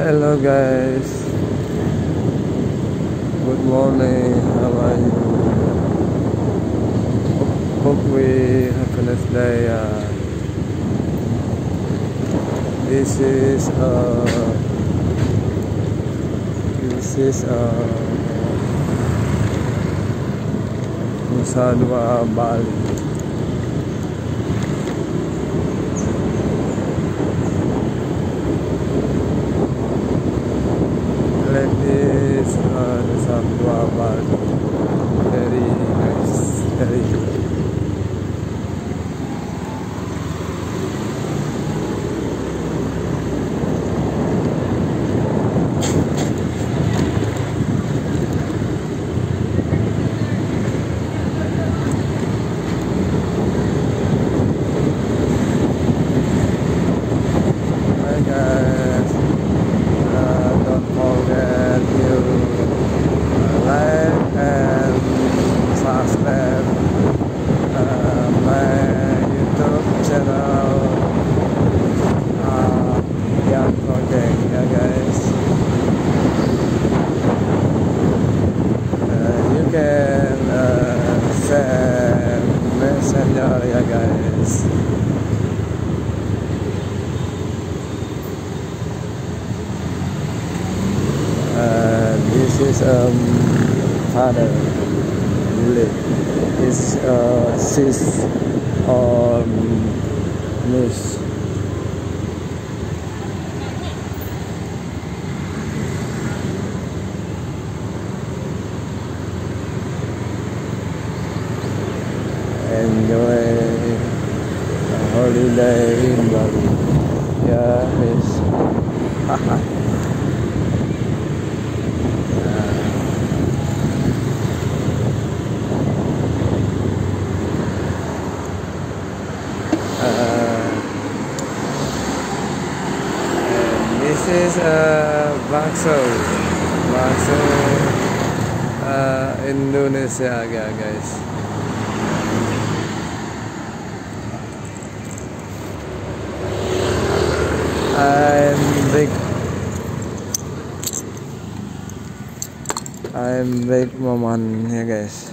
Hello guys, good morning, how are you? Hope we have a nice day. This is Nusa Dua Bali. This Nusa Dua Bali, very nice, very good. Hi guys, don't forget to like and subscribe my YouTube channel Yang Project ya guys. You can send messenger ya guys. This is father live. This sis miss. Enjoy a holiday in Bali. Yeah, miss. Haha. This is bakso Indonesia ya guys. I'm big Maman ya guys.